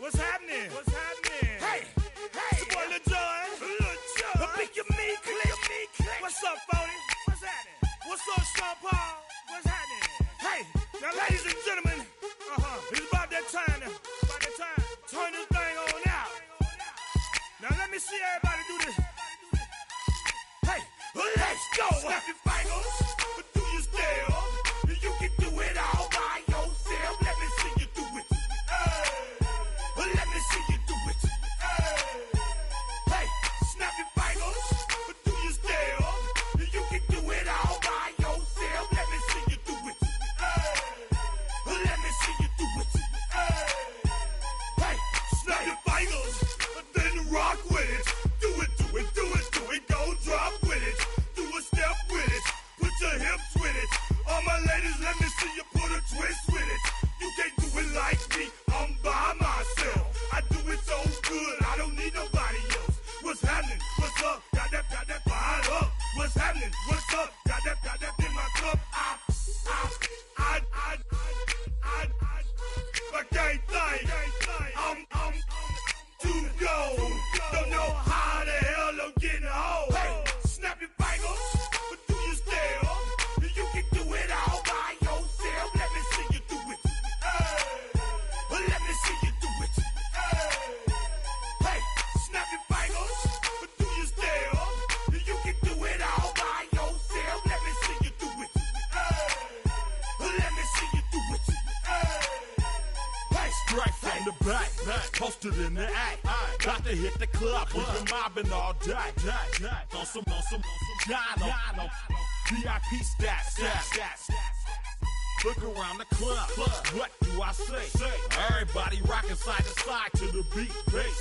What's happening? What's happening? Hey, hey, boy, Lil Joy. The pick your me click. What's up, Phony? What's happening? What's up, Sean Paul? What's happening? Hey, now, ladies and gentlemen, it's about that time. Turn this thing on out. Now let me see everybody do this. Hey, let's go. Snap your fingers, but do you still? You can do it all by yourself. Let me see you do it. Let me see you do it. Hey, snap your fingers, but do you still? You can do it all by yourself. Let me see you do it. Let me see you do it. Hey, snap your fingers, then rock with it. Do it, do it, do it, do it. Go drop with it. Do a step with it. Put your hips with it. All my ladies, let me see you put a twist with it. You can't do it like me. I'm by myself. I do it so good. I don't need nobody else. What's happening? What's up? Got that fired up. What's happening? What's up? Got that in my cup. I can't think. I'm too gold. Don't know how the hell I'm getting home. Hey, snap your fingers, but do you still? You can do it all by yourself. Let me see you do it. Let me see you do it. Hey, snap your fingers, but do you still? You can do it all by yourself. Let me see you do it. Let me see you do it. Hey, Straight from the back, posted in the act. Got to hit the club, we've been mobbing all day. On some Jono, VIP stats. Look around the club, what do I say? Everybody rocking side to side to the beat.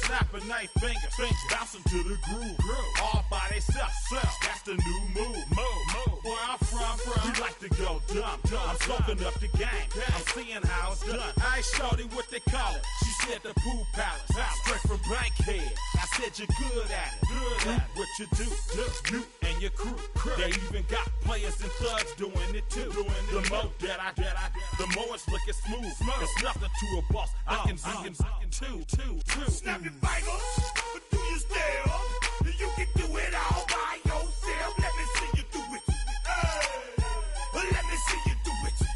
Snapping their fingers, bouncing to the groove. All by themselves, that's the new move. Where I'm from, we like to go dumb. I'm soaking up the game, I'm seeing how it's done. I ain't shorty what they call it, she said the pool palace. Straight from Bankhead, I said you're good at it. Do what you do, you and your crew. They even got players and thugs doing it too. The more the more it's looking smooth. It's nothing to a boss. I can two. snap your fingers, but do you still? You can do it all by yourself. Let me see you do it. Let me see you do it.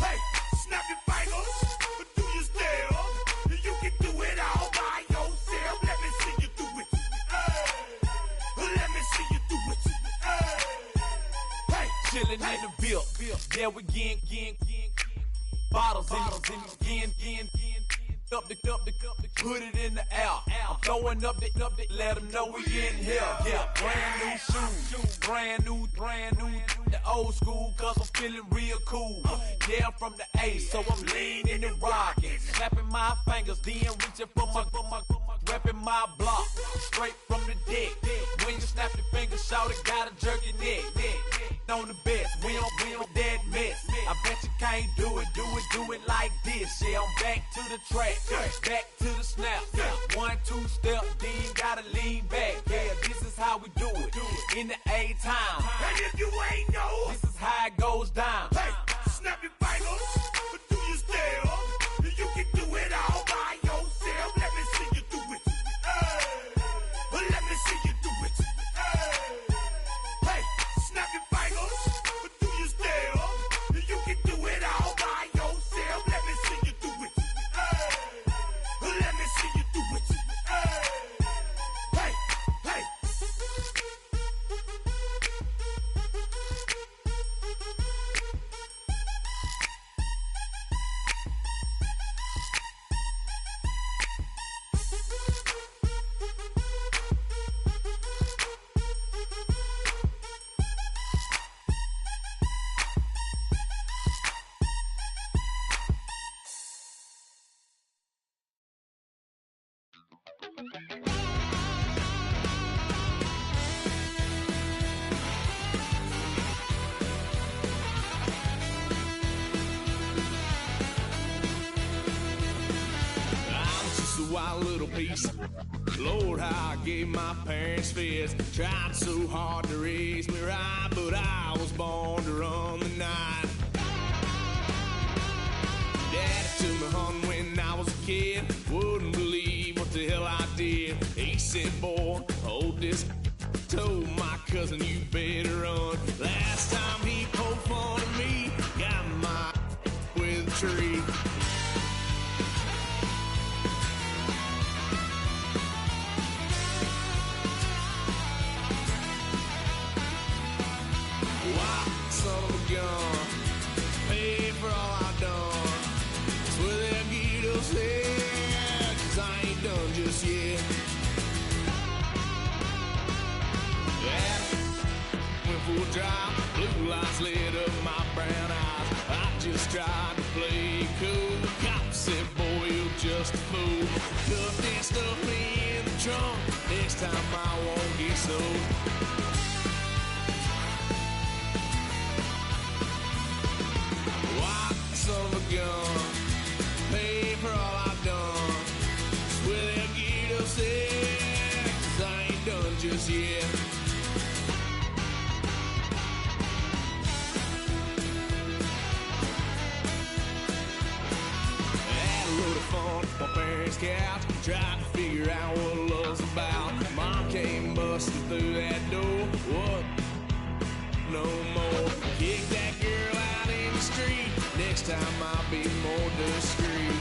Hey, snap your fingers, but do you still? You can do it all by yourself. Let me see you do it. Let me see you do it. Hey, Chillin' in the bill, yeah we again. Bottles in again. Up the put it in the air. I'm throwing up the, let them know we in here. Yeah, brand new shoes, brand new. The old school, cause I'm feeling real cool. Yeah, I'm from the A, so I'm leaning and rocking. Snapping my fingers, then reaching for my repping my block. Straight from the deck. When you snap your fingers, shout it, gotta jerk your neck. On the best, we don't dead mess. I bet you can't do it like this. Yeah, I'm back to the track, back to the snap. 1, 2 step, then gotta lean back. Yeah, this is how we do it in the A time. and if you ain't know, This is how it goes down. hey, snap your fingers, but do you still? You can do it all by yourself. Let me see you do it. Let me see you do it. Hey, snap your fingers, but do you still? You can do it all by yourself. Let me see you do it. Let me see you do it. Hey, hey. Wild little piece. Lord, how I gave my parents fits. Tried so hard to raise me right, but I was born to run the night. Daddy took me hunting when I was a kid. said, boy, hold this. Told my cousin you better run. Last time he poked fun at me, got my with a tree. Why, son of a gun, pay for all I've done. Swear they'll get us here, 'cause I ain't done just yet. Yeah, went for a drive, blue lights lit up my brown eyes. I just tried to play cool. Cop said, boy, you're just a fool. Cuffed and stuffed me in the trunk. Next time I won't get sold. Why, son of a gun, pay for all I've done. Swear they'll get upset, 'cause I ain't done just yet. Had a load of fun at my parents' couch, tried to figure out what love's about. Mom came busting through that door. What? No more. Kick that girl out in the street. Next time I'll be more discreet.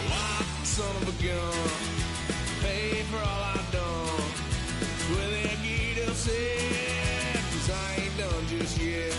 Why, son of a gun, pay for all I've done. Well, they'll get upset, 'cause I ain't done just yet.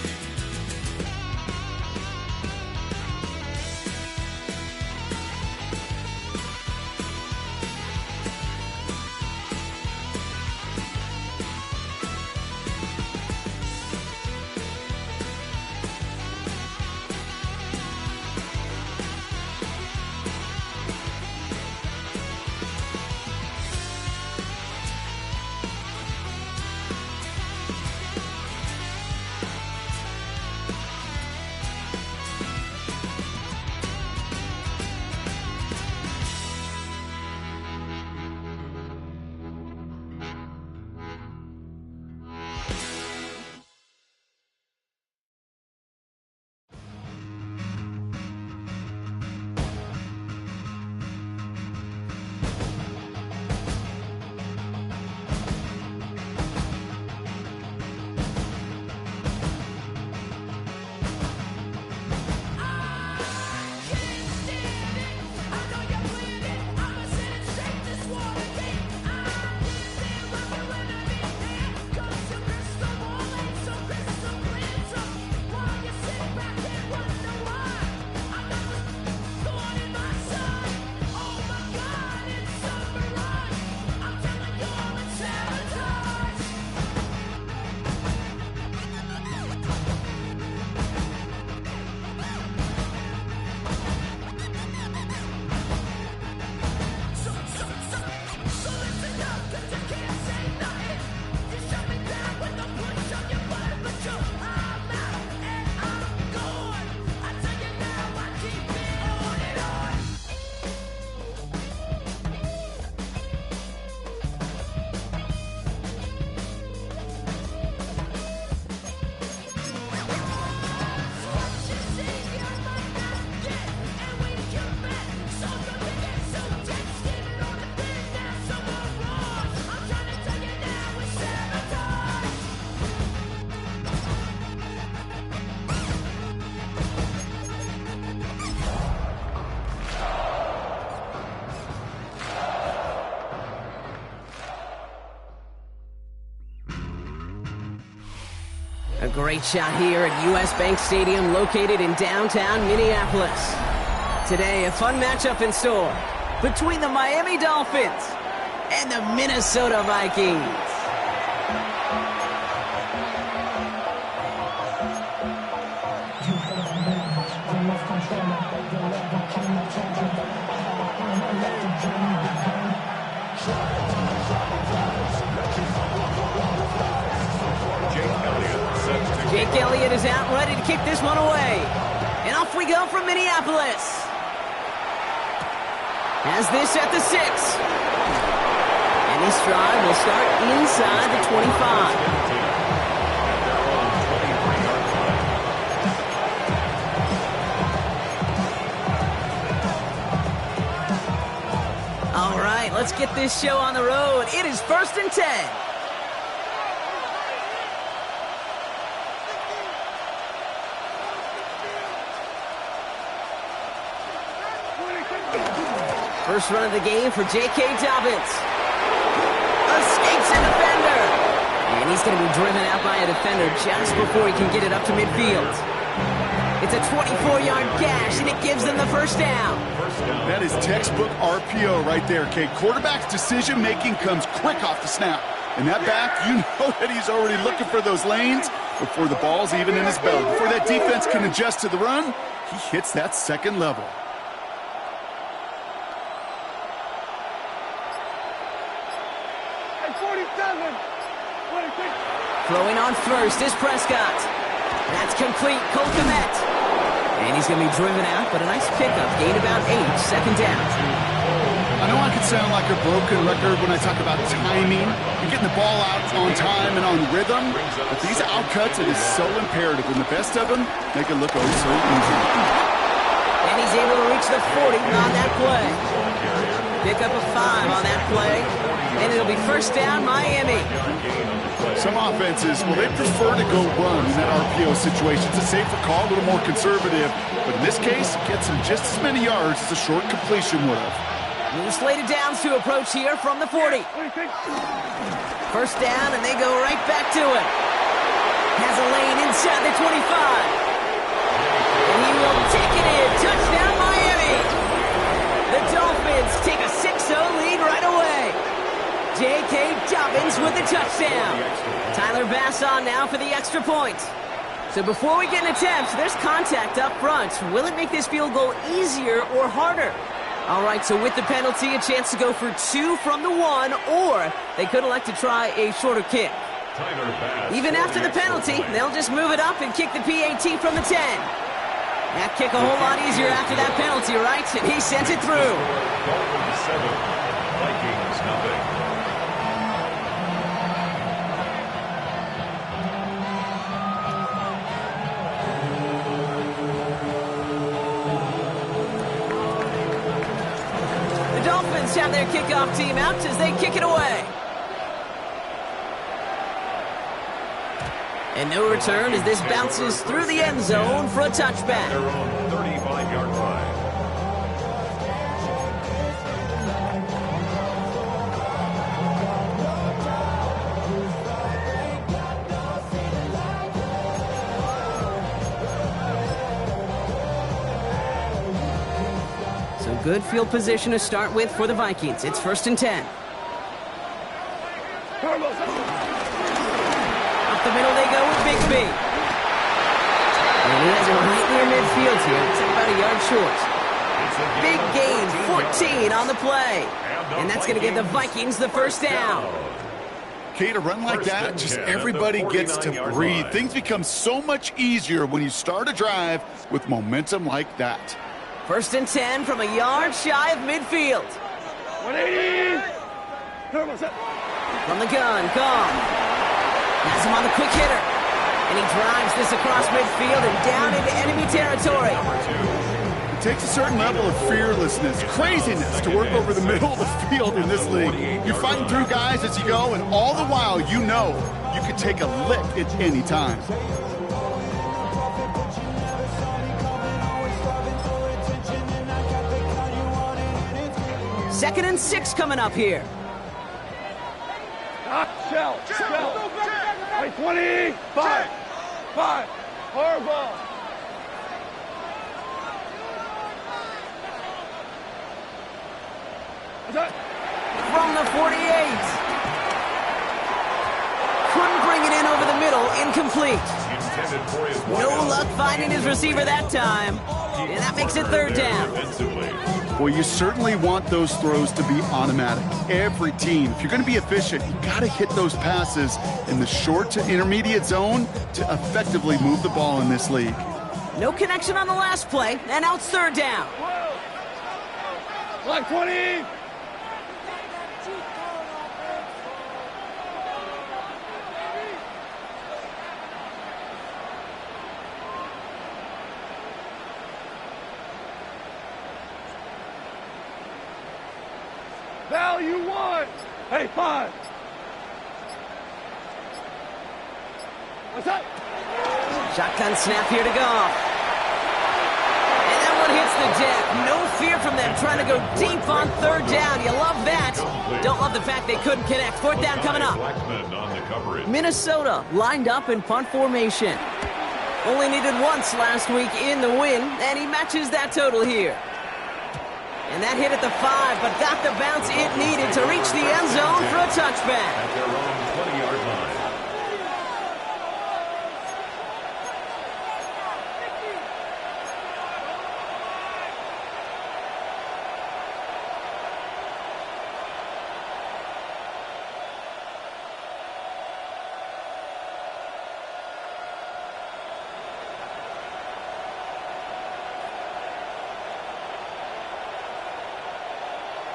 A great shot here at US Bank Stadium, located in downtown Minneapolis. Today, a fun matchup in store between the Miami Dolphins and the Minnesota Vikings. Jake Elliott is out, ready to kick this one away. And off we go from Minneapolis. Has this at the 6. And this drive will start inside the 25. let's get this show on the road. It is 1st and 10. First run of the game for J.K. Dobbins. Escapes a defender. And he's going to be driven out by a defender just before he can get it up to midfield. It's a 24-yard gash, and it gives them the first down. That is textbook RPO right there, Kate. Quarterback's decision-making comes quick off the snap. And that back, you know that he's already looking for those lanes before the ball's even in his belly. Before that defense can adjust to the run, he hits that second level. Throwing on first is Prescott. That's complete. Cole Kmet. And he's going to be driven out, but a nice pickup. Gain about 8. Second down. I know I could sound like a broken record when I talk about timing and getting the ball out on time and on rhythm, but these outcuts, it is so imperative, and the best of them make it look oh so easy. And he's able to reach the 40 on that play. Pick up a 5 on that play, and it'll be first down, Miami. Some offenses, well, they prefer to go run in that RPO situation. It's a safer call, a little more conservative. But in this case, it gets him just as many yards as a short completion would have. New slated downs to approach here from the 40. First down, and they go right back to it. Has a lane inside the 25. And he will take it in. Touchdown, Miami. The Dolphins take a 6-0 lead right away. J.K. Dobbins with the touchdown. Tyler Bass on now for the extra point. So before we get an attempt, there's contact up front. Will it make this field goal easier or harder? All right, so with the penalty, a chance to go for 2 from the 1, or they could elect to try a shorter kick. Even after the penalty, they'll just move it up and kick the PAT from the 10. That kick a whole lot easier after that penalty, right? And he sends it through. Vikings nothing. Dolphins have their kickoff team out as they kick it away. And no return as this bounces through the end zone for a touchback. Their own 35-yard line. Good field position to start with for the Vikings. It's 1st and 10. Up the middle they go with Bigsby. And he has it right near midfield here. It's about a yard short. Big gain, 14 on the play. And that's going to give the Vikings the first down. Kate, a run like that, just everybody gets to breathe. Things become so much easier when you start a drive with momentum like that. 1st and 10 from a yard shy of midfield. 180. From the gun, Gong. Has him on the quick hitter. And he drives this across midfield and down into enemy territory. It takes a certain level of fearlessness, craziness to work over the middle of the field in this league. You're fighting through guys as you go, and all the while you know you can take a lick at any time. 2nd and 6 coming up here. Shell. 20. 5. Horrible. From the 48. Couldn't bring it in over the middle. Incomplete. No luck finding his receiver that time. And that makes it 3rd down. Well, you certainly want those throws to be automatic. Every team, if you're going to be efficient, you got to hit those passes in the short to intermediate zone to effectively move the ball in this league. No connection on the last play, and now it's 3rd down. Like 20. Pal, you won. Hey, 5. What's up? Shotgun snap here to Goff. And that one hits the deck. No fear from them trying to go deep on third down. You love that. Don't love the fact they couldn't connect. Fourth down coming up. Minnesota lined up in punt formation. Only needed once last week in the win, and he matches that total here. And that hit at the 5, but got the bounce it needed to reach the end zone for a touchback. At their own 20-yard line.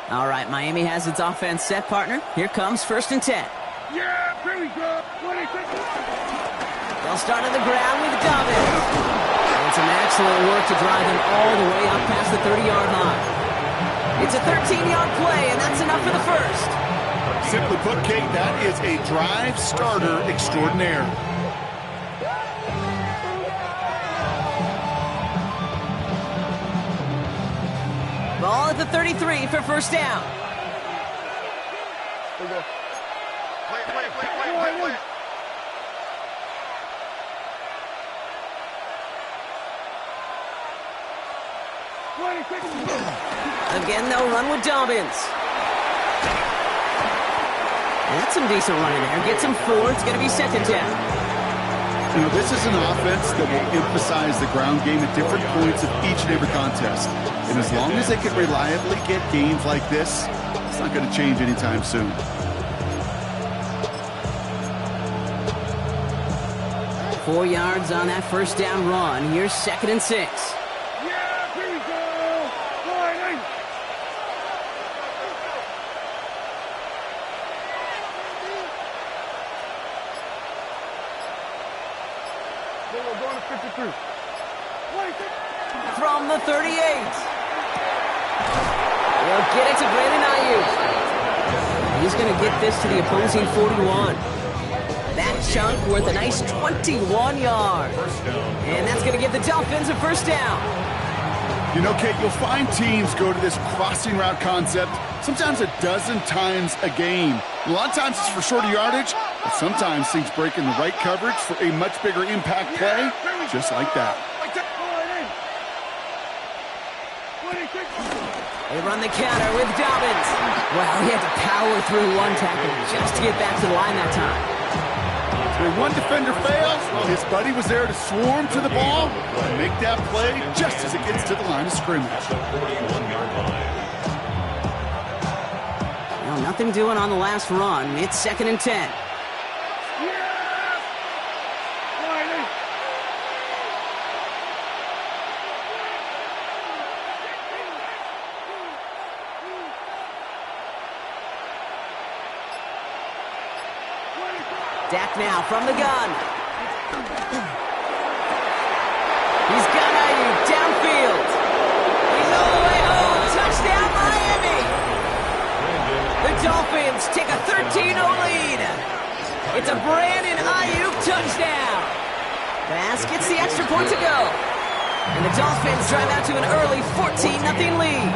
All right, Miami has its offense set, partner. Here comes 1st and 10. Yeah, here we go. 26. They'll start on the ground with Dobbins. And some excellent work to drive him all the way up past the 30-yard line. It's a 13-yard play, and that's enough for the first. Simply put, Kate, that is a drive starter extraordinaire. Ball at the 33 for first down. Play. Again, they'll run with Dobbins. That's some decent running there. Gets him 4. It's going to be 2nd down. You know, this is an offense that will emphasize the ground game at different points of each and every contest. And as long as they can reliably get games like this, it's not going to change anytime soon. Four yards on that first down run. Here's 2nd and 6. Yeah, here we go. Sliding. Then we're going to 53. From the 38. They'll get it to Brandon Ayuk. He's going to get this to the opposing 41. That chunk worth a nice 21 yards. And that's going to give the Dolphins a first down. You know, Kate, you'll find teams go to this crossing route concept sometimes a dozen times a game. A lot of times it's for shorter yardage, but sometimes things break in the right coverage for a much bigger impact play, just like that. They run the counter with Dobbins. Well, he had to power through one tackle just to get back to the line that time. When one defender fails, well, his buddy was there to swarm to the ball and make that play just as it gets to the line of scrimmage. Well, nothing doing on the last run. It's 2nd and 10. Dak now from the gun. He's got Ayuk downfield. He's all the way home. Touchdown, Miami. The Dolphins take a 13-0 lead. It's a Brandon Ayuk touchdown. Pass gets the extra point to go. And the Dolphins drive out to an early 14-0 lead.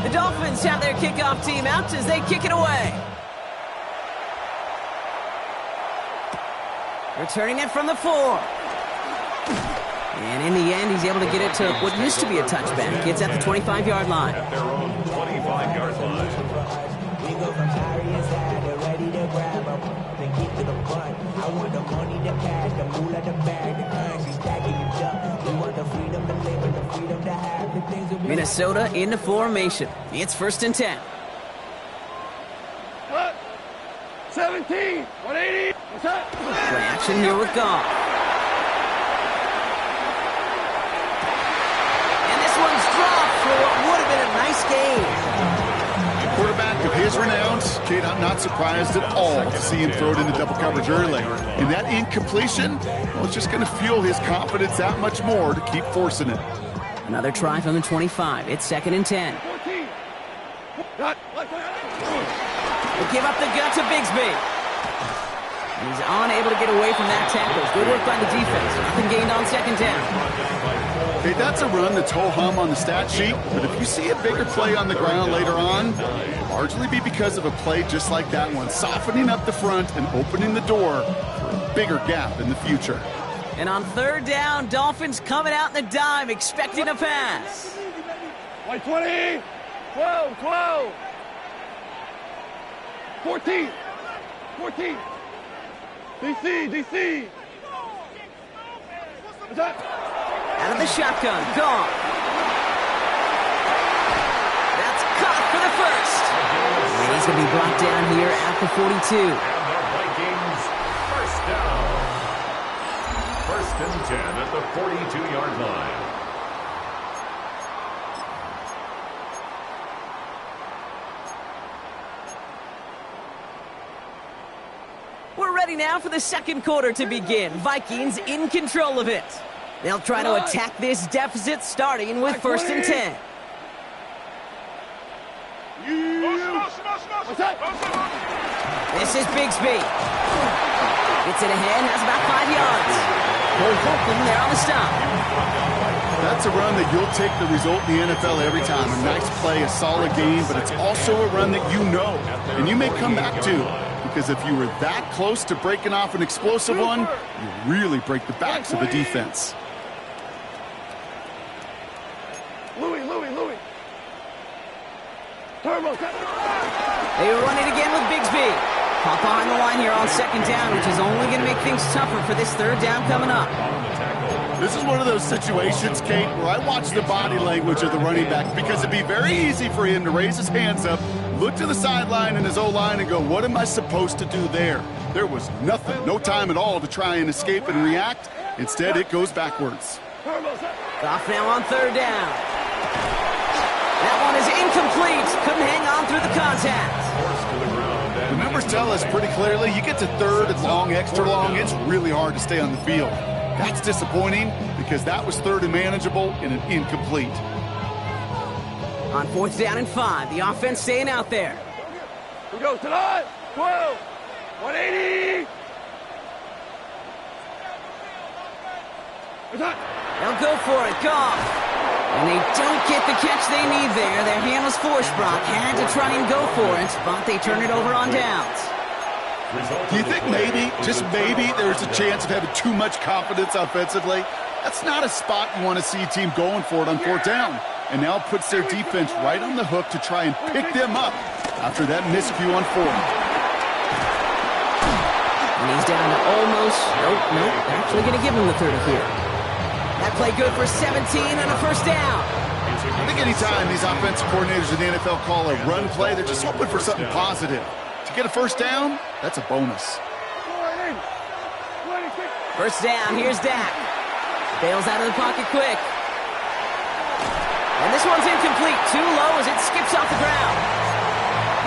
The Dolphins have their kickoff team out as they kick it away. Returning it from the 4. And in the end, he's able to get it to what used to be a touchback. It's at the 25-yard line. At their own 25-yard line. We go from sorry inside to ready to grab them. Then get to the front. I want the money, the cash, the moolah, the bag, the currency stacking it up. We want the freedom to live and the freedom to have the things that we Minnesota into formation. It's 1st and 10. What? 17. 180. What's up? Play action here with Goff. And this one's dropped for what would have been a nice game. A quarterback of his is renowned. Kate, I'm not surprised at all to see him throw it into double coverage early. And that incompletion, well, it's just going to fuel his confidence that much more to keep forcing it. Another try from the 25. It's 2nd and 10. They give up the gut to Bigsby. He's unable to get away from that tackle. Good work by the defense. Nothing gained on 2nd down. Okay, that's a run that's ho-hum on the stat sheet, but if you see a bigger play on the ground later on, it'll largely be because of a play just like that one, softening up the front and opening the door for a bigger gap in the future. And on 3rd down, Dolphins coming out in the dime, expecting a pass. 20, 12, 12, 14, 14. DC. What's up? Out of the shotgun, gone. That's caught for the first. And he's going to be brought down here at the 42. And the Vikings, first down. 1st and 10 at the 42-yard line. We're ready now for the 2nd quarter to begin. Vikings in control of it. They'll try to attack this deficit starting with 1st and 10. This is Bigsby. Gets it ahead, has about 5 yards. Cole Holcomb there on the stop. That's a run that you'll take the result in the NFL every time. A nice play, a solid game, but it's also a run that you know, and you may come back to. Because if you were that close to breaking off an explosive one, you really break the backs of the defense. Louis. Turbo. They run it again with Bigsby. Pop behind the line here on 2nd down, which is only going to make things tougher for this 3rd down coming up. This is one of those situations, Kate, where I watch the body language of the running back because it'd be very easy for him to raise his hands up, look to the sideline and his O-line and go, what am I supposed to do there? There was nothing, no time at all to try and escape and react. Instead, it goes backwards. Off now on 3rd down. That one is incomplete. Couldn't hang on through the contact. The numbers tell us pretty clearly, you get to 3rd and long, extra long, it's really hard to stay on the field. That's disappointing because that was 3rd and manageable and an incomplete. On 4th down and 5, the offense staying out there. We go tonight. 12, 180. They'll go for it. Goff. And they don't get the catch they need there. Their hand was forced. Brock had to try and go for it, but they turn it over on downs. Do you think maybe, just maybe, there's a chance of having too much confidence offensively? That's not a spot you want to see a team going for it on 4th down. And now puts their defense right on the hook to try and pick them up after that miscue on 4th. And he's down to almost, nope, actually going to give him the 30 here. That play good for 17 and a 1st down. I think anytime these offensive coordinators in the NFL call a run play, they're just hoping for something positive. To get a 1st down, that's a bonus. 1st down, here's Dak. Bails out of the pocket quick. And this one's incomplete. Too low as it skips off the ground.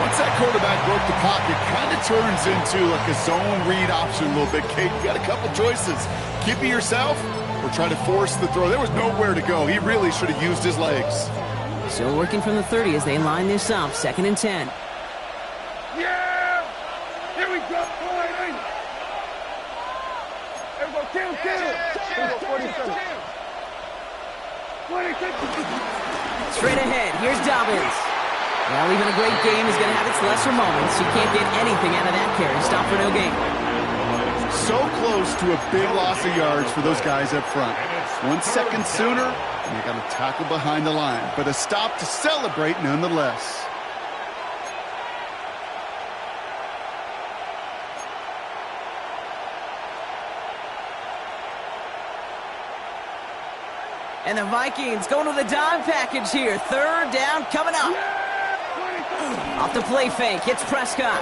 Once that quarterback broke the pocket, kind of turns into like a zone read option a little bit. Kate, you got a couple choices. Keep it yourself or try to force the throw. There was nowhere to go. He really should have used his legs. Still working from the 30 as they line this up. 2nd and 10. Yeah! Here we go. Here we go. Kill. 47. 26. Straight ahead, here's Dobbins. Well, even a great game is going to have its lesser moments. You can't get anything out of that carry. Stop for no gain. So close to a big loss of yards for those guys up front. 1 second sooner, and you got to tackle behind the line. But a stop to celebrate nonetheless. And the Vikings going to the dime package here. 3rd down coming up. Off the play fake, hits Prescott.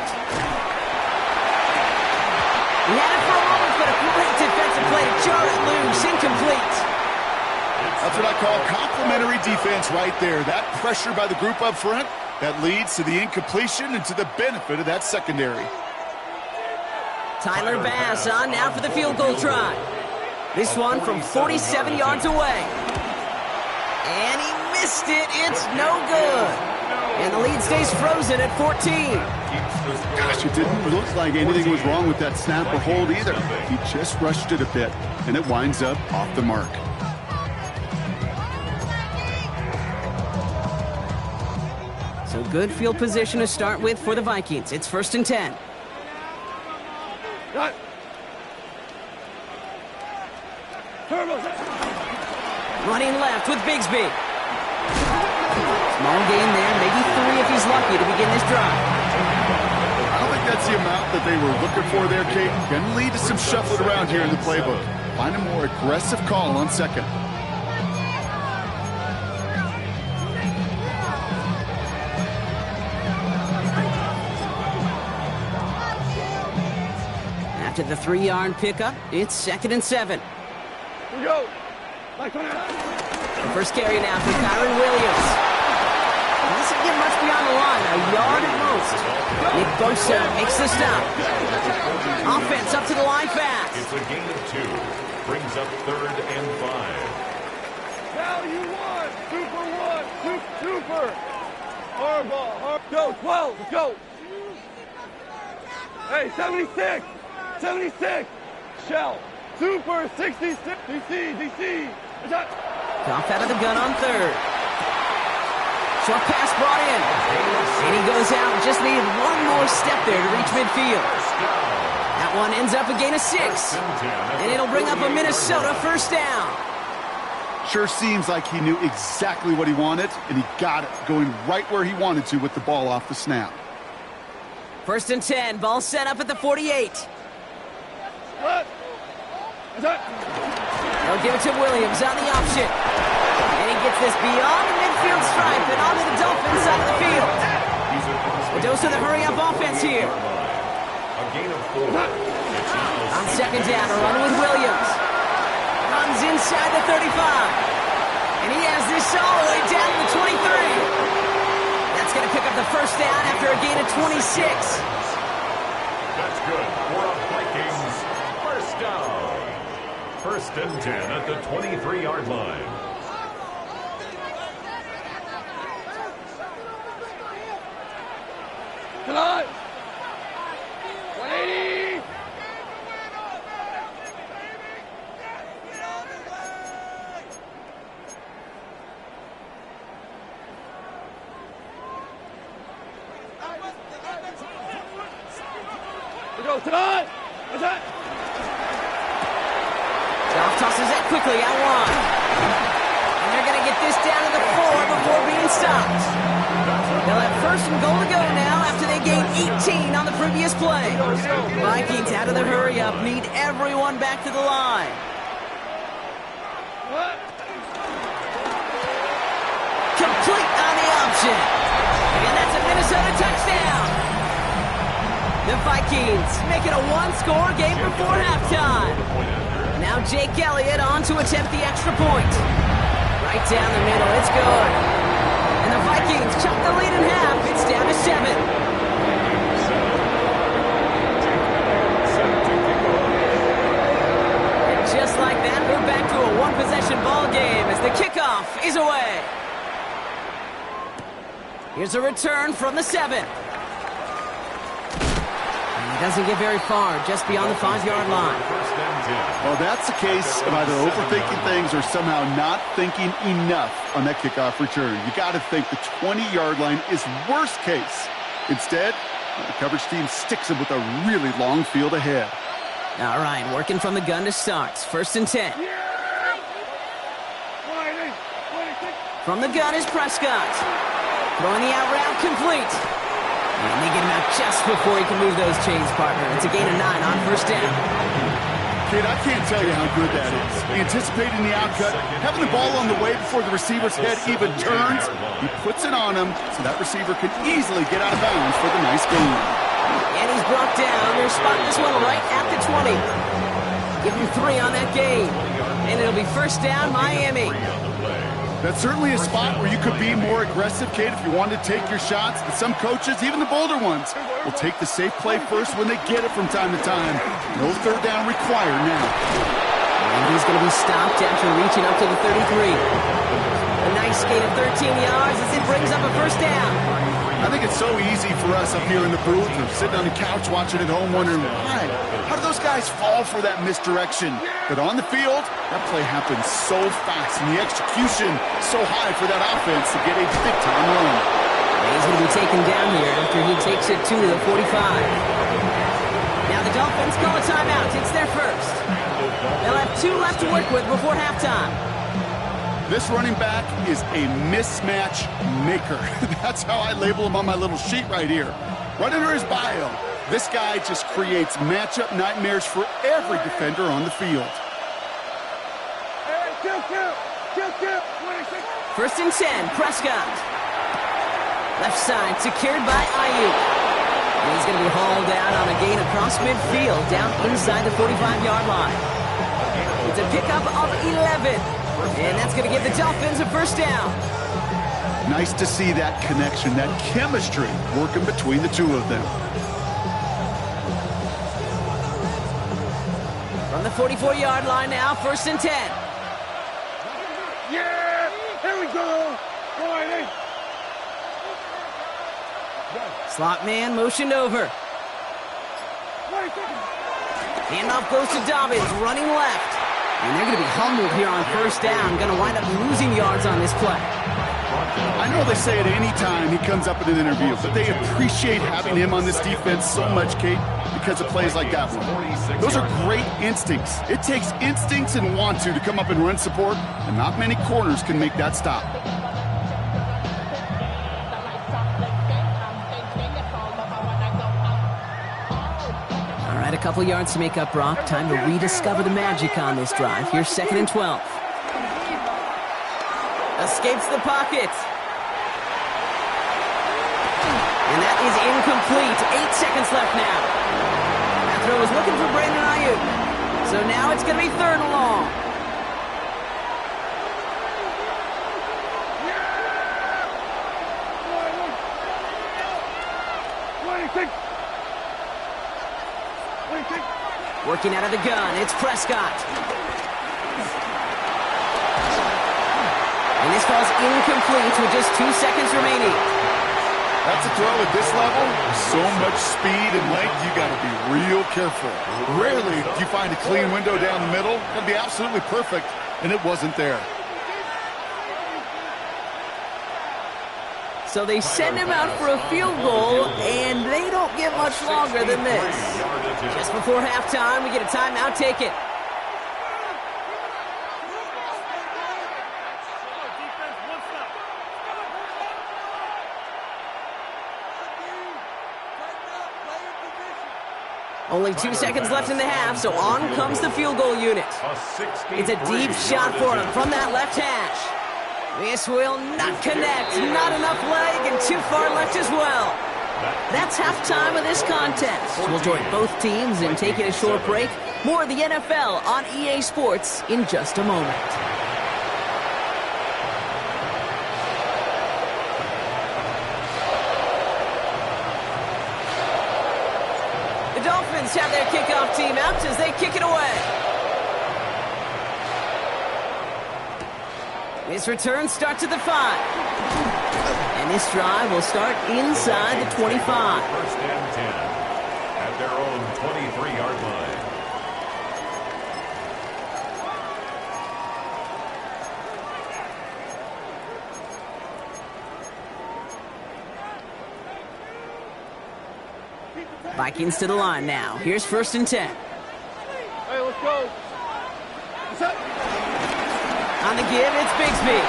He had it for a moment, but a great defensive play to jar it loose. Incomplete. That's what I call complimentary defense right there. That pressure by the group up front That leads to the incompletion and to the benefit of that secondary. Tyler Bass on now for the field goal try. This one from 47 yards away. And he missed it. It's no good. And the lead stays frozen at 14. Gosh, it didn't look like anything was wrong with that snap or hold either. He just rushed it a bit, and it winds up off the mark. So good field position to start with for the Vikings. It's 1st and 10. Running left with Bigsby. Small gain there, maybe 3 if he's lucky to begin this drive. I don't think that's the amount that they were looking for there, Kate. Going to lead to some shuffling around here in the playbook. Find a more aggressive call on second. After the 3-yard pickup, it's 2nd and 7. Here we go. The first carry now for Kyron Williams. Doesn't get much beyond the line, a yard at most. Nick Bosa makes the stop. Offense up to the line fast. It's a gain of 2. Brings up 3rd and 5. Now you won. Super. Hard ball. Go, 12. Let's go. Hey, 76. Shell. Super 66. DC. Off out of the gun on 3rd. Short pass brought in. And he goes out. Just needed one more step there to reach midfield. That one ends up a gain of 6. And it'll bring up a Minnesota 1st down. Sure seems like he knew exactly what he wanted, and he got it, going right where he wanted to with the ball off the snap. 1st and 10. Ball set up at the 48. They'll give it to Williams on the option. And he gets this beyond the midfield stripe and onto the Dolphins side of the field. A dose of the hurry-up offense here. On 2nd down, a run with Williams. Runs inside the 35. And he has this all the way down to the 23. That's going to pick up the 1st down after a gain of 26. That's good for a Vikings 1st down. 1st and 10 at the 23-yard line. Come on. 180. We go tonight. What's that? Goff tosses that quickly out wide. And they're going to get this down to the 4 before being stopped. They'll have 1st and goal to go now after they gained 18 on the previous play. Vikings out of the hurry-up need everyone back to the line. Complete on the option. And that's a Minnesota touchdown. The Vikings make it a 1-score game before halftime. Now Jake Elliott on to attempt the extra point. Right down the middle, it's good. And the Vikings chop the lead in half. It's down to 7. And just like that, we're back to a 1-possession ball game as the kickoff is away. Here's a return from the 7. Doesn't get very far, just beyond the 5-yard line. Well, that's a case of either overthinking things or somehow not thinking enough on that kickoff return. You got to think the 20-yard line is worst case. Instead, the coverage team sticks him with a really long field ahead. All right, working from the gun to start. 1st and 10. From the gun is Prescott. Throwing the out route complete. And they get him out just before he can move those chains, partner. It's a gain of 9 on 1st down. Kid, I can't tell you how good that is. Anticipating the outcut, having the ball on the way before the receiver's head even turns. He puts it on him so that receiver can easily get out of bounds for the nice gain. And he's brought down. They're spotting this one right at the 20. Give him 3 on that gain. And it'll be 1st down, Miami. That's certainly a spot where you could be more aggressive, Kate, if you wanted to take your shots. And some coaches, even the bolder ones, will take the safe play first when they get it from time to time. No third down required now. And he's going to be stopped after reaching up to the 33. A nice gain of 13 yards as it brings up a first down. I think it's so easy for us up here in the booth or sitting on the couch watching at home wondering why. How do those guys fall for that misdirection? But on the field, that play happens so fast and the execution so high for that offense to get a big-time run. He's going to be taken down here after he takes it to the 45. Now the Dolphins call a timeout. It's their first. They'll have 2 left to work with before halftime. This running back is a mismatch maker. That's how I label him on my little sheet right here. Right under his bio, this guy just creates matchup nightmares for every defender on the field. First and 10, Prescott. Left side, secured by Ayuk. And he's going to be hauled out on a gain across midfield, down inside the 45-yard line. It's a pickup of 11. And that's going to give the Dolphins a first down. Nice to see that connection, that chemistry working between the two of them. From the 44-yard line now, first and 10. Yeah! Here we go! Boy, Slot man motioned over. Handoff goes to Dobbins, running left. And they're going to be humbled here on first down. Going to wind up losing yards on this play. I know they say it any time he comes up in an interview, but they appreciate having him on this defense so much, Kate, because of plays like that one. Those are great instincts. It takes instincts and want to come up and run support, and not many corners can make that stop. A couple yards to make up, Brock. Time to rediscover the magic on this drive. Here's 2nd and 12. Escapes the pocket. And that is incomplete. 8 seconds left now. That throw is looking for Brandon Ayuk. So now it's going to be 3rd and long. Working out of the gun, it's Prescott. And this falls incomplete with just 2 seconds remaining. That's a throw at this level. So much speed and length, you got to be real careful. Rarely do you find a clean window down the middle. That'd be absolutely perfect, and it wasn't there. So they send him out for a field goal, and they don't get much longer than this. Just before halftime, we get a timeout. Take it. Only 2 seconds left in the half, so on comes the field goal unit. It's a deep shot for him from that left hash. This will not connect. Not enough leg and too far left as well. That's halftime of this contest. We'll join both teams in taking a short break. More of the NFL on EA Sports in just a moment. The Dolphins have their kickoff team out as they kick it away. This return starts at the 5. And this drive will start inside the 25. First and 10 at their own 23-yard line. Vikings to the line now. Here's 1st and 10. Hey, let's go. What's up? On the give, it's Bigsby.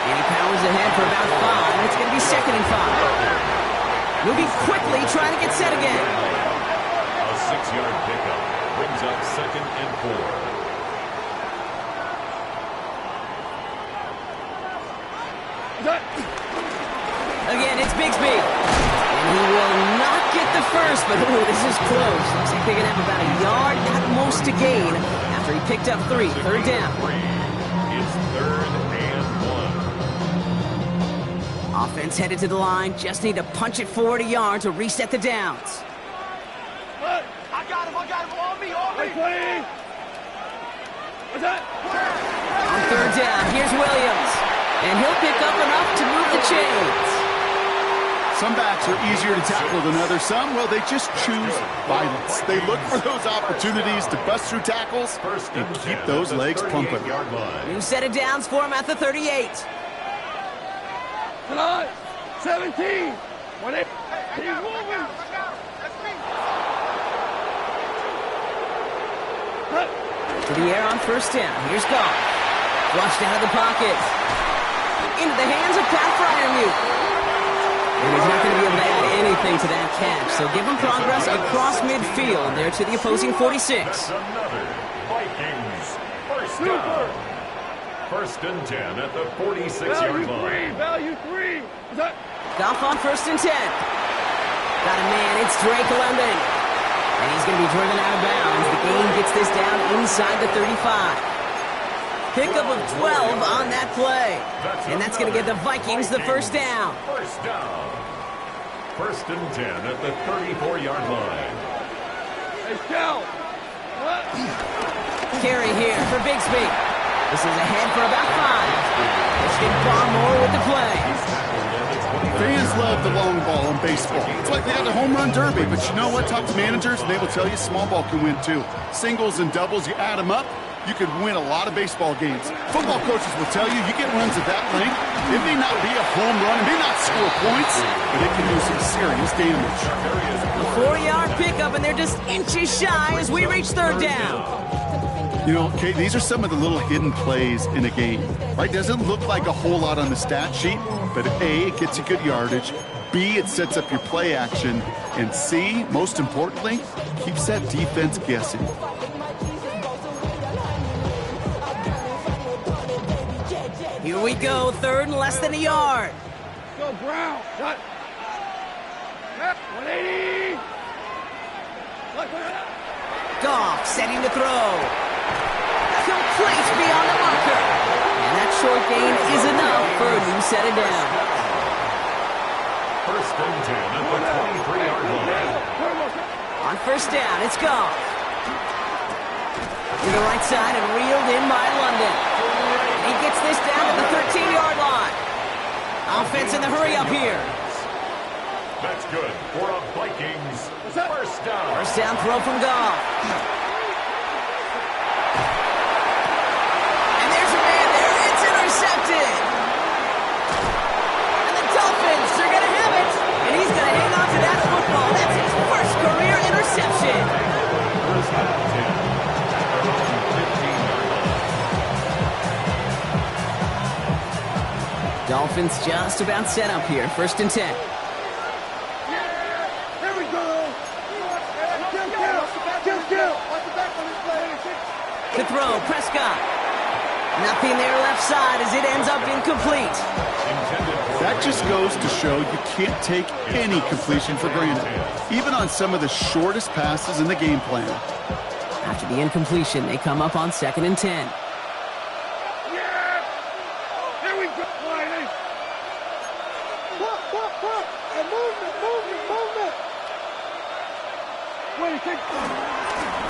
And he powers ahead for about 5. It's going to be 2nd and 5. Moving quickly, trying to get set again. A 6-yard pickup brings up 2nd and 4. Again, it's Bigsby. And he will not get the first, but oh, this is close. Looks like they're going to have about a yard at most to gain after he picked up 3. 3rd down. It's 3rd Offense headed to the line. Just need to punch it forward a yard to reset the downs. I got him. On me. What's that? On third down, here's Williams. And he'll pick up enough to move the chains. Some backs are easier to tackle than others. Some, well, they just choose violence. They look for those opportunities to bust through tackles and keep those legs pumping. New set of downs for him at the 38. Tonight, 17. He's moving. To the air on first down. Here's Goff. Flushed out of the pocket. Into the hands of Pat Fryermuth. And he's not going to be able to add anything to that catch. So give him progress across midfield there to the opposing 46. Another Vikings first down. First and 10 at the 46-yard line. Value three. Goff on first and 10. Got a man. It's Drake London. And he's going to be driven out of bounds. The game gets this down inside the 35. Pickup of 12 on that play. And that's going to get the Vikings the first down. First down. First and 10 at the 34-yard line. Hey, Scout. Carry here for Bigsby. This is ahead for about 5. Michigan far more with the play. Fans love the long ball in baseball. It's like they got the home run derby, but you know what? Talk to managers, and they will tell you small ball can win too. Singles and doubles, you add them up, you could win a lot of baseball games. Football coaches will tell you, you get runs of that length, it may not be a home run, it may not score points, but it can do some serious damage. A 4-yard pickup, and they're just inches shy as we reach third down. You know, Kate, these are some of the little hidden plays in a game, right? Doesn't look like a whole lot on the stat sheet, but A, it gets you good yardage, B, it sets up your play action, and C, most importantly, keeps that defense guessing. Here we go, third and less than a yard. Go Brown. Shut. 180. Goff setting to throw. Complete beyond the marker. And that short gain is enough for a new set of downs. First and 10 at the 23-yard line. On first down, it's Goff. To the right side and reeled in by London. He gets this down at the 13-yard line. Offense in the hurry up here. That's good for a Vikings first down. First down throw from Goff. And there's a man there. It's intercepted. And the Dolphins are going to have it. And he's going to hang on to that football. That's his first career interception. First down 10 at their own 15-yard line. Dolphins just about set up here. First and 10. To throw, Prescott. Nothing there left side as it ends up incomplete. That just goes to show you can't take any completion for granted, even on some of the shortest passes in the game plan. After the incompletion, they come up on second and 10. Yeah! Here we go, Wiley! And movement!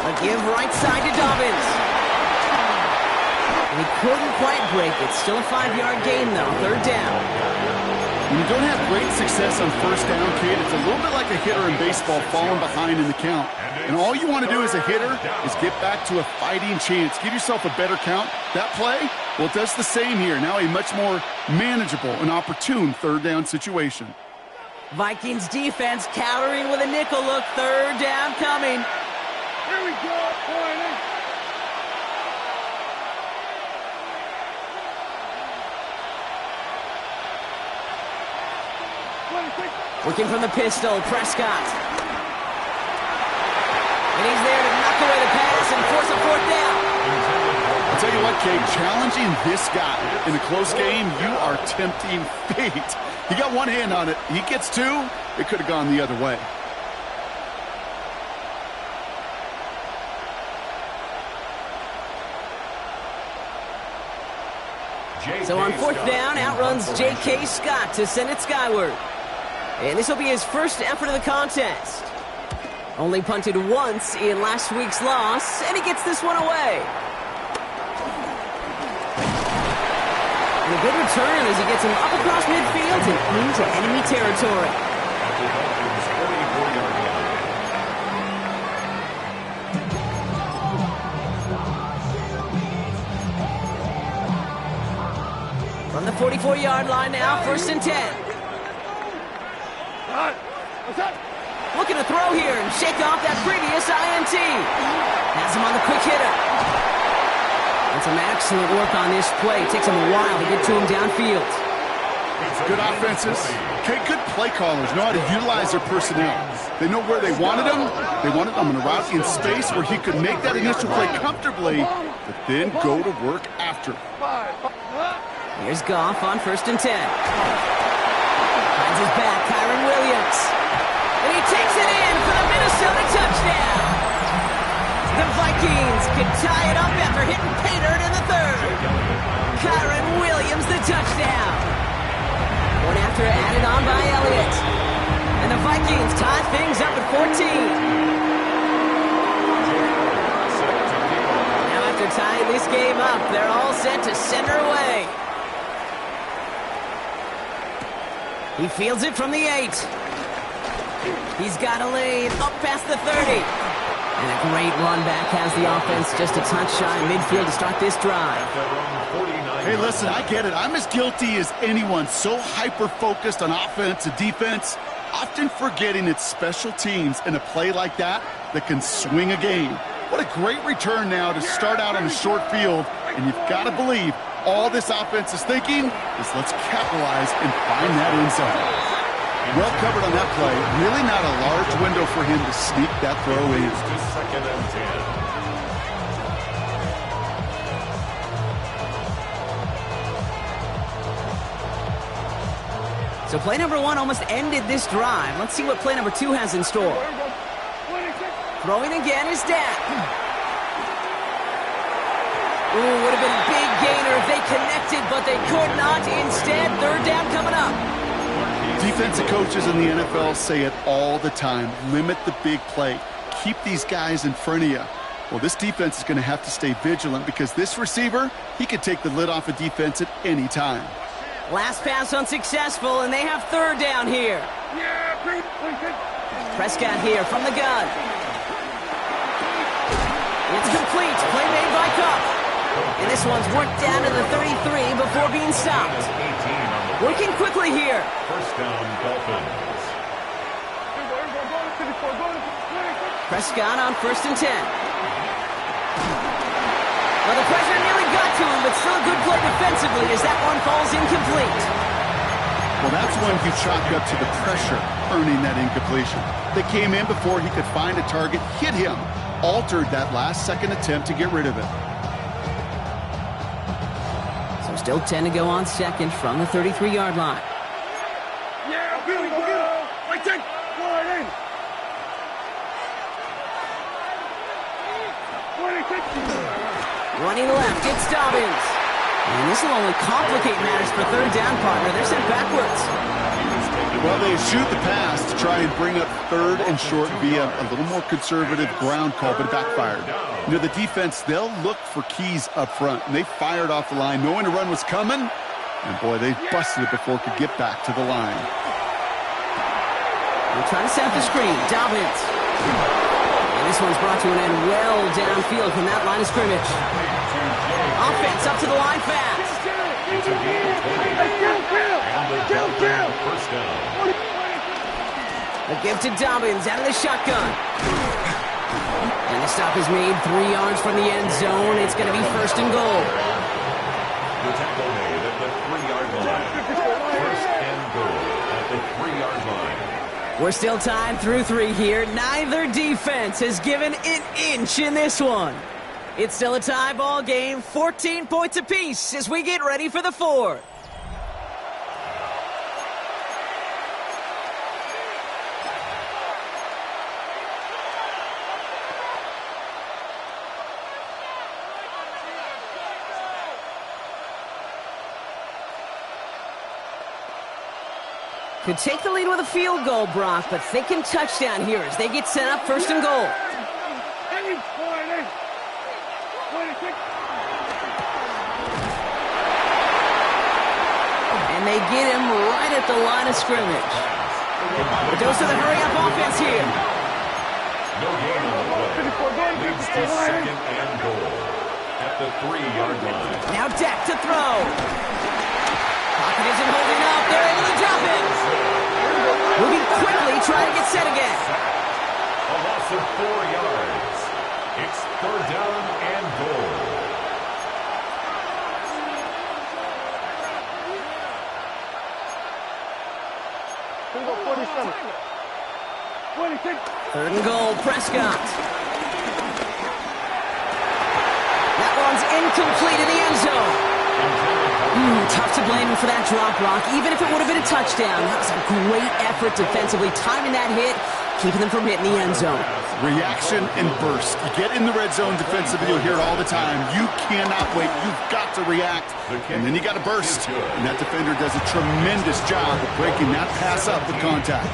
A give right side to Dobbins. He couldn't quite break it. Still a 5-yard gain, though. Third down. When you don't have great success on first down, kid, it's a little bit like a hitter in baseball falling behind in the count. And all you want to do as a hitter is get back to a fighting chance. Give yourself a better count. That play, well, it does the same here. Now a much more manageable and opportune third down situation. Vikings defense countering with a nickel look. Third down coming. Here we go, Wiley! Working from the pistol, Prescott. And he's there to knock away the pass and force a fourth down. I'll tell you what, Kate, challenging this guy in a close game, you are tempting fate. He got one hand on it. He gets two. It could have gone the other way. So on fourth down, outruns J.K. Scott to send it skyward. And this will be his first effort of the contest. Only punted once in last week's loss, and he gets this one away. And a good return as he gets him up across midfield and into enemy territory. From the 44-yard line now, 1st and 10. Looking to throw here and shake off that previous INT. Has him on the quick hitter. And some excellent work on this play. Takes him a while to get to him downfield. Good offenses. Okay, good play callers know how to utilize their personnel. They know where they wanted him. They wanted him in a route in space where he could make that initial play comfortably, but then go to work after. Here's Goff on 1st and 10. Finds his back, Kyron Williams. And he takes it in for the Minnesota touchdown. The Vikings can tie it up after hitting pay dirt in the 3rd. Kyron Williams, the touchdown. One after added on by Elliott. And the Vikings tie things up at 14. Now after tying this game up, they're all set to send her away. He fields it from the 8. He's got a lane up past the 30. And a great run back has the offense just a touch shy midfield to start this drive. Hey, listen, I get it. I'm as guilty as anyone. So hyper-focused on offense and defense, often forgetting it's special teams in a play like that that can swing a game. What a great return now to start out on a short field. And you've got to believe all this offense is thinking is let's capitalize and find that end zone. Well covered on that play. Really not a large window for him to sneak that throw in. 2nd and 10. So play number 1 almost ended this drive. Let's see what play number 2 has in store. Throwing again is Dak. Ooh, would have been a big gainer if they connected, but they could not. Instead, 3rd down coming up. Defensive coaches in the NFL say it all the time. Limit the big play. Keep these guys in front of you. Well, this defense is going to have to stay vigilant because this receiver, he could take the lid off a defense at any time. Last pass unsuccessful, and they have 3rd down here. Prescott here from the gun. It's complete. Play made by Cup. And this one's worked down to the 33 before being stopped. Working quickly here. 1st down, Dolphins. Prescott on 1st and 10. Well, the pressure nearly got to him, but still a good play defensively as that one falls incomplete. Well, that's one you chalk up to the pressure earning that incompletion. They came in before he could find a target, hit him, altered that last-second attempt to get rid of it. So still 10 to go on 2nd from the 33-yard line. Yeah, go get him, go get him. Right there. Go right in. 26. Running left, it's Dobbins. And this will only complicate matters for 3rd down, partner. They're sent backwards. Well, they shoot the pass to try and bring up 3rd and short via a little more conservative ground call, but it backfired. You know, the defense, they'll look for keys up front, and they fired off the line knowing a run was coming, and boy, they busted it before it could get back to the line. They're trying to set up the screen. Dobbins. And this one's brought to an end well downfield from that line of scrimmage. Offense up to the line fast. It's a gain of 20. And the Dolphins 1st down. A give to Dobbins out of the shotgun. And the stop is made 3 yards from the end zone. It's going to be 1st and goal. The tackle made at the 3-yard line. 1st and goal at the 3-yard line. We're still tied through 3 here. Neither defense has given an inch in this one. It's still a tie ball game, 14 points apiece as we get ready for the 4th. Could take the lead with a field goal, Brock, but thinking touchdown here as they get set up 1st and goal. And they get him right at the line of scrimmage. It goes to the hurry-up offense here. No gain on the play. Leads to 2nd and goal at the 3-yard line. Now Dak to throw. Pocket isn't holding up. They're able to drop it. Moving quickly, trying to get set again. A loss of 4 yards. It's 3rd down and goal. Here we go, 47. 26. 3rd and goal, Prescott. That one's incomplete in the end zone. Tough to blame him for that drop, Brock. Even if it would have been a touchdown, that was a great effort defensively, timing that hit, keeping them from hitting the end zone. Reaction and burst. You get in the red zone defensively, you'll hear it all the time. You cannot wait. You've got to react, and then you got to burst. And that defender does a tremendous job of breaking that pass up with contact.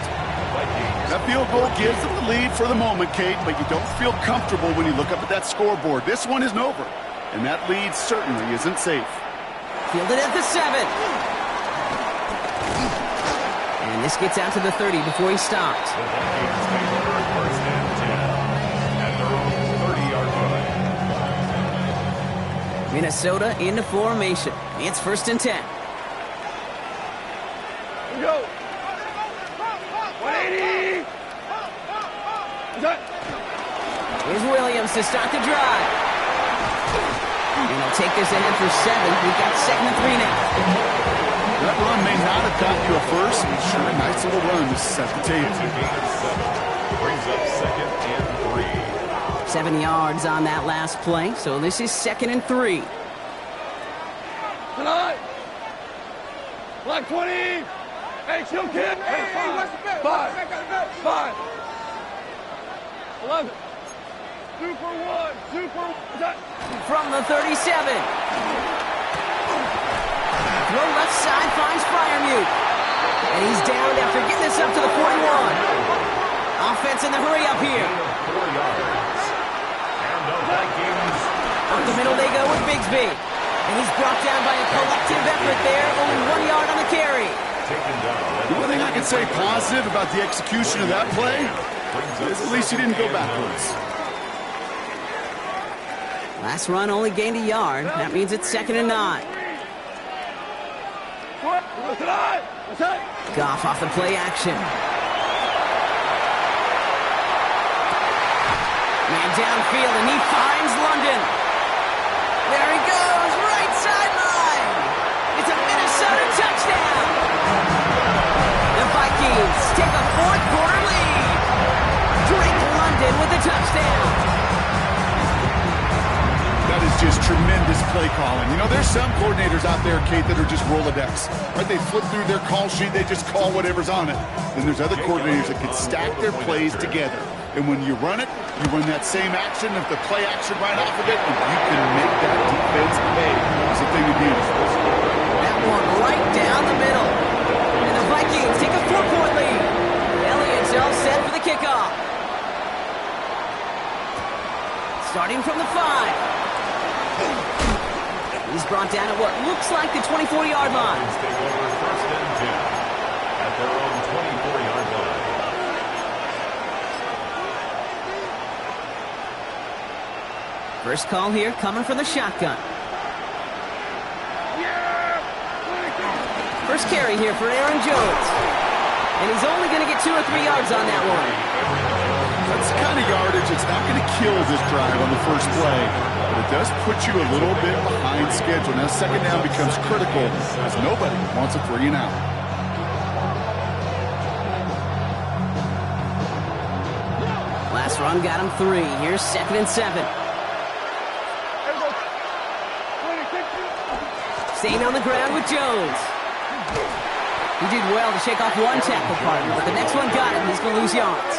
That field goal gives them the lead for the moment, Kate, but you don't feel comfortable when you look up at that scoreboard. This one isn't over, and that lead certainly isn't safe. Fielded at the 7. And this gets out to the 30 before he stops. The Vikings take over 1st and 10 at their own 30-yard line. Minnesota into formation. It's 1st and 10. Here we go. 180. Here's Williams to start the drive. And he'll take this ahead for 7. We've got 2nd and 3 now. That run may not have gotten you a first, but sure, a nice little run to set the table. It's a gain of 7. Brings up 2nd and 3. 7 yards on that last play, so this is 2nd and 3. Tonight. Black 20. Hey, chill, kid. Hey, 5. 5. 11. 2 for 1. 2 for 1. From the 37. Throw left side finds Freiermuth. And he's down after getting this up to the 41. Offense in the hurry up here. 4 yards. And the Vikings. Up the middle they go with Bigsby. And he's brought down by a collective effort there. Only 1 yard on the carry. Taken down. The one thing I can say positive about the execution of that play is at least he didn't go backwards. Last run only gained a yard. That means it's 2nd and 9. Goff off the play action. Man downfield, and he finds London. There he goes, right sideline. It's a Minnesota touchdown. The Vikings take a 4th quarter lead. Drake London with the touchdown. That is just tremendous play calling. You know, there's some coordinators out there, Kate, that are just Rolodex. Right? They flip through their call sheet, they just call whatever's on it. Then there's other coordinators that can stack their plays together. And when you run it, you run that same action, if the play action right off of it, and you can make that defense pay. It's the thing to do. That one right down the middle. And the Vikings take a 4-point lead. Elliott's all set for the kickoff. Starting from the 5. He's brought down at what looks like the 24-yard line. Take over 1st and 10 at their own 24-yard line. First call here coming from the shotgun. First carry here for Aaron Jones. And he's only going to get 2 or 3 yards on that one. That's the kind of yardage that's not going to kill this drive on the first play, but it does put you a little bit behind schedule. Now 2nd down becomes critical as nobody wants a 3 and out. Last run got him 3. Here's 2nd and 7. Staying on the ground with Jones. He did well to shake off one tackle partner, but the next one got him. He's going to lose yards.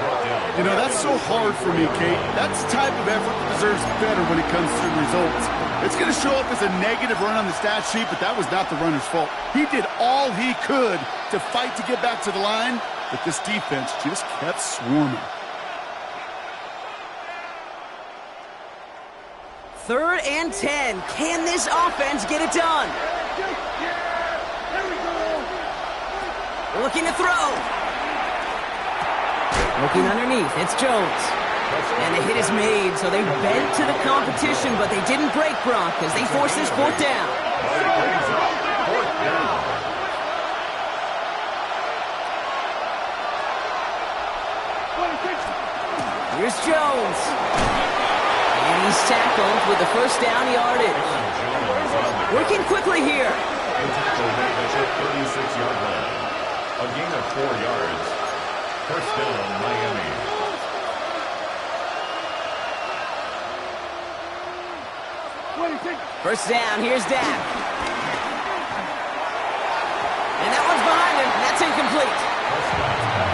Brought You know, that's so hard for me, Kate. That's the type of effort that deserves better when it comes to results. It's going to show up as a negative run on the stat sheet, but that was not the runner's fault. He did all he could to fight to get back to the line, but this defense just kept swarming. 3rd and 10. Can this offense get it done? Looking to throw. Looking underneath. It's Jones. And the hit is made, so they bent to the competition, but they didn't break Brock as they force this 4th down. Here's Jones. And he's tackled with the 1st down yardage. Working quickly here. 36-yard line. A gain of 4 yards. 1st down, Miami. First down, here's Dak. And that one's behind him. That's incomplete.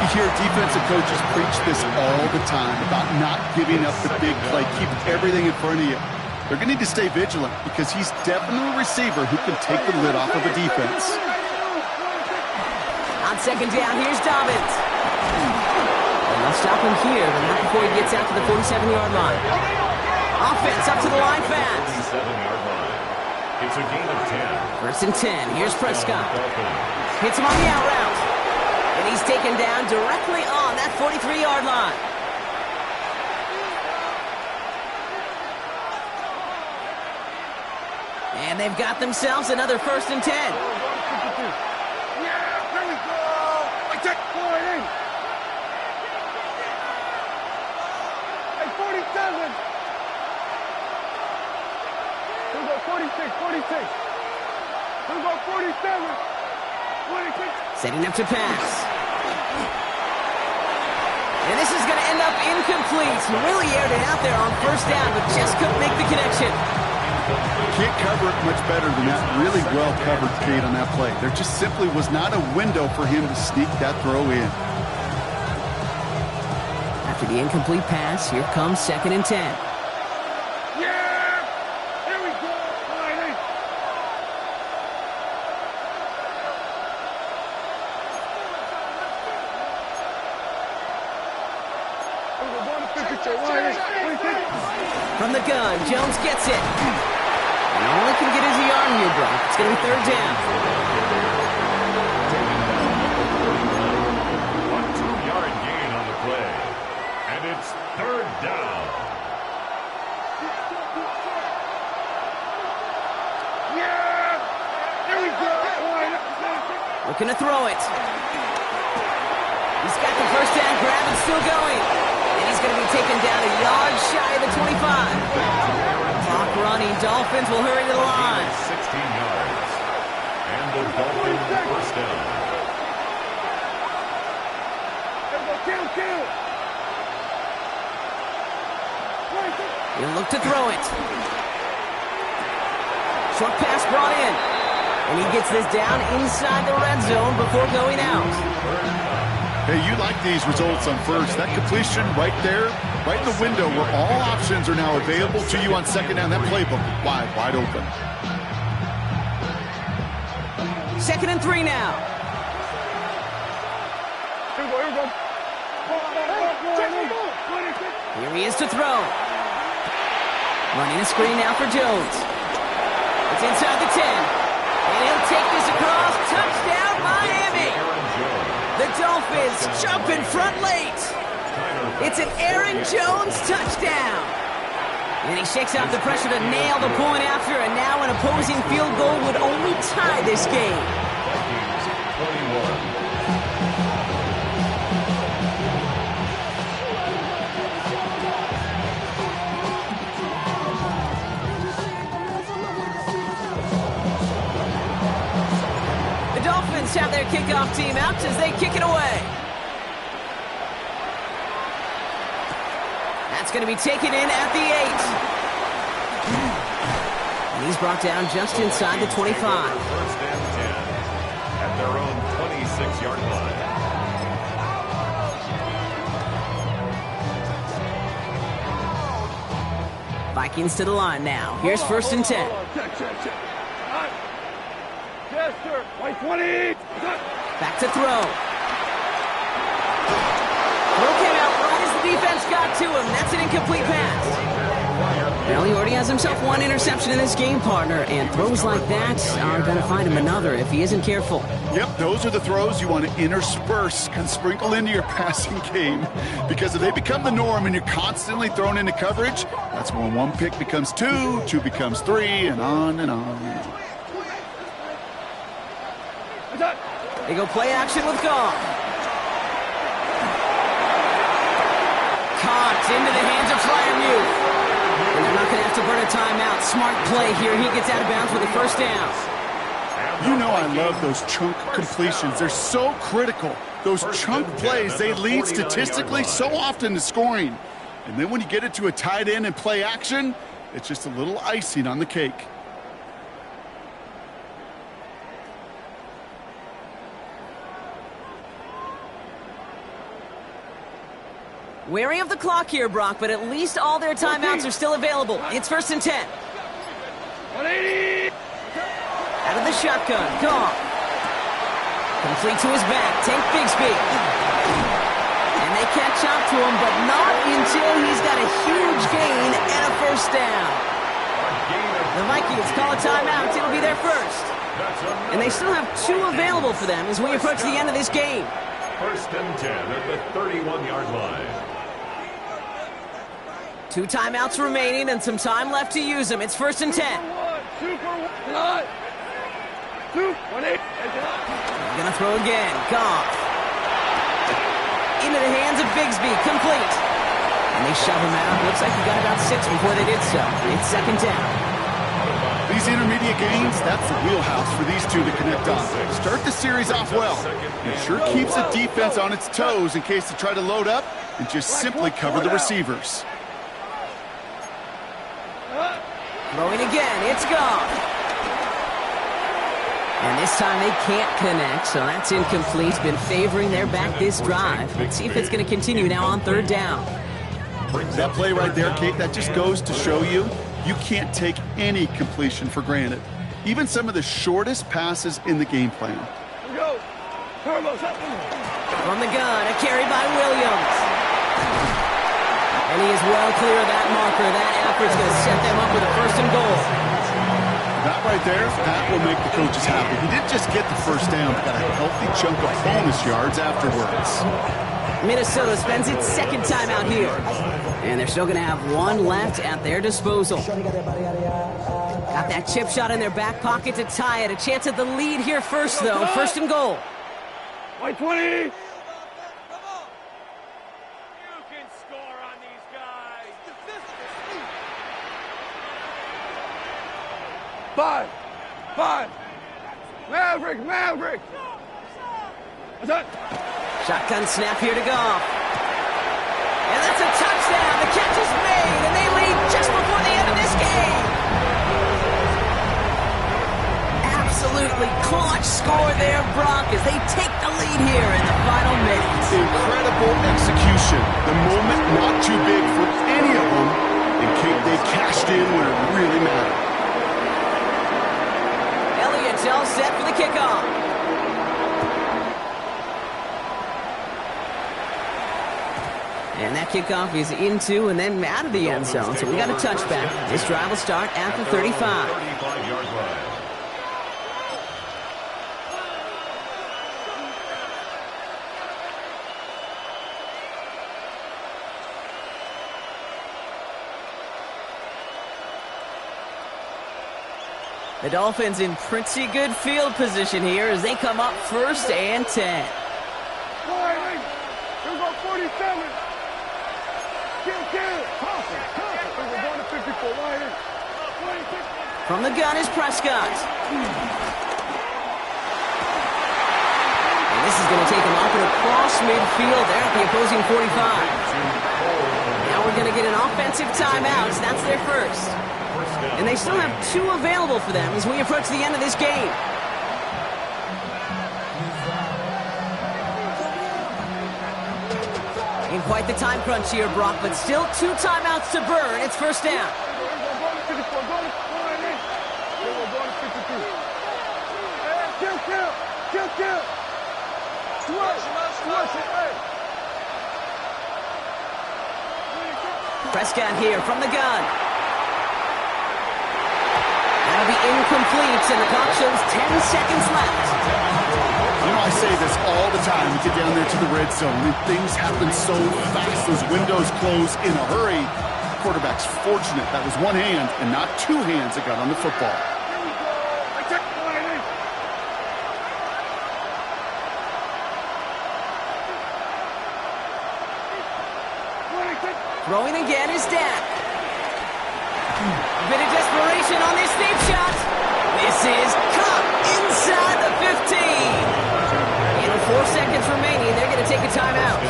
You hear defensive coaches preach this all the time about not giving up the big play. Keep everything in front of you. They're going to need to stay vigilant because he's definitely a receiver who can take the lid off of a defense. On 2nd down, here's Dobbins. And they'll stop him here, but not before he gets out to the 47-yard line. Offense up to the line fast. 47-yard line. It's a gain of 10. 1st and 10. Here's Prescott. Hits him on the out route. And he's taken down directly on that 43-yard line. And they've got themselves another 1st and 10. Yeah, there we go. I take point in. Hey, 47. Here we go, 46, 46. Here we go, 47. 46. Setting up to pass. And this is going to end up incomplete. Really aired it out there on 1st down, but just couldn't make the connection. Can't cover it much better than that. Really well covered, Kate, on that play. There just simply was not a window for him to sneak that throw in. After the incomplete pass, here comes 2nd and 10. Yeah! Here we go. Line in. From the gun, Jones gets it. And all he can get is a yard here, Brock. It's going to be 3rd down. A 2-yard gain on the play. And it's 3rd down. Yeah! Here we go. Looking to throw it. He's got the 1st down grab and still going. And he's going to be taken down a yard shy of the 25. Clock running. Dolphins will hurry to the line. 16 yards. And the Dolphins 1st down. Kill. He'll look to throw it. Short pass brought in. And he gets this down inside the red zone before going out. Hey, you like these results on 1st. That completion right there, right in the window where all options are now available to you on 2nd down. That playbook wide open. 2nd and 3 now. Here we go. Here he is to throw. Running a screen now for Jones. It's inside the 10. And he'll take this across. Touchdown, Miami. The Dolphins jump in front late. It's an Aaron Jones touchdown. And he shakes out the pressure to nail the point after, and now an opposing field goal would only tie this game. The Dolphins have their kickoff team out as they kick it away. That's going to be taken in at the 8. And he's brought down just inside the 25. 1st and 10 at their own 26-yard line. Vikings to the line now. Here's 1st and 10. Check. Yes, sir. White 20. Back to throw. Throw came out right as the defense got to him. That's an incomplete pass. Well, he already has himself one interception in this game, partner, and throws like that are going to find him another if he isn't careful. Yep, those are the throws you want to intersperse and sprinkle into your passing game, because if they become the norm and you're constantly thrown into coverage, that's when one pick becomes two becomes three, and on and on. They go play action with Goff. Caught into the hands of Fryermuth. And they're not going to have to burn a timeout. Smart play here. He gets out of bounds with a 1st down. You know I love those chunk completions. They're so critical. Those chunk plays, they lead statistically so often to scoring. And then when you get it to a tight end and play action, it's just a little icing on the cake. Wary of the clock here, Brock, but at least all their timeouts are still available. It's 1st and 10. 180. Out of the shotgun, Goff. Complete to his back, Tank Bigsby. And they catch up to him, but not until he's got a huge gain and a 1st down. The Vikings call a timeout. It'll be their 1st. And they still have 2 available for them as we approach the end of this game. 1st and 10 at the 31-yard line. 2 timeouts remaining and some time left to use them. It's 1st and 10. 2 for 1. 2, 1, 8. Gonna throw again. Goff. Into the hands of Bigsby. Complete. And they shove him out. Looks like he got about 6 before they did so. It's 2nd down. These intermediate gains, that's the wheelhouse for these two to connect on. Start the series off well. It sure keeps the defense on its toes in case they try to load up and just simply cover the receivers. Throwing again, it's Goff. And this time they can't connect, so that's incomplete. Been favoring their back this drive. Let's see if it's going to continue now on 3rd down. That play right there, Kate, that just goes to show you can't take any completion for granted. Even some of the shortest passes in the game plan. Go. From the gun, a carry by Williams. And he is well clear of that marker. That effort's going to set them up with a 1st and goal. That right there, that will make the coaches happy. He didn't just get the 1st down, but got a healthy chunk of bonus yards afterwards. Minnesota spends its 2nd time out here. And they're still going to have 1 left at their disposal. Got that chip shot in their back pocket to tie it. A chance at the lead here first, though. 1st and goal. White 20. 5. Maverick. What's that? Shotgun snap here to Goff. And that's a touchdown. The catch is made, and they lead just before the end of this game. Absolutely clutch score there, Brock, as they take the lead here in the final minutes. Incredible execution. The moment not too big for any of them, and Kate, they cashed in when it really mattered. Elliott's all set for the kickoff. And that kickoff is into and then out of the end zone, so we got a touchback. This drive will start at the 35. 35-yard line. The Dolphins in pretty good field position here as they come up 1st and 10. Firing. Here go 47. Kill. We're going to 54. Wire. From the gun is Prescott. And this is going to take him off and across midfield there at the opposing 45. Now we're going to get an offensive timeout. That's their 1st. And they still have 2 available for them as we approach the end of this game. In quite the time crunch here, Brock, but still 2 timeouts to burn. It's 1st down. Kill. Switch it, hey. Prescott here from the gun. That'll be incomplete, and the clock shows 10 seconds left. You know, I say this all the time. We get down there to the red zone, and things happen so fast. Those windows close in a hurry. The quarterback's fortunate that was one hand and not two hands that got on the football. Throwing again is Dak. Bit of desperation on this deep shot. This is caught inside the 15. And with 4 seconds remaining, they're going to take a timeout.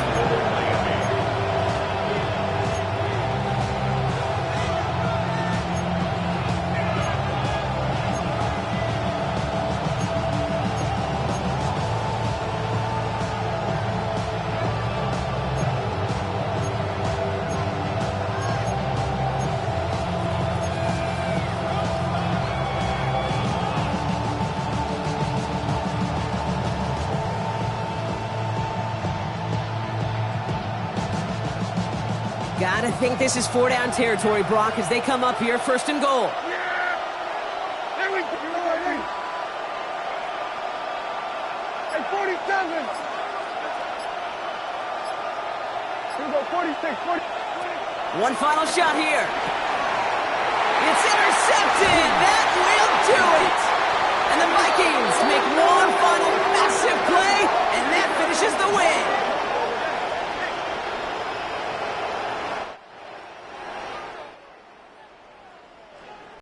Gotta think this is 4-down territory, Brock, as they come up here, 1st and goal. There we go. Hey, 47. Here we go, 46, 40. One final shot here. It's intercepted. That will do it. And the Vikings make one final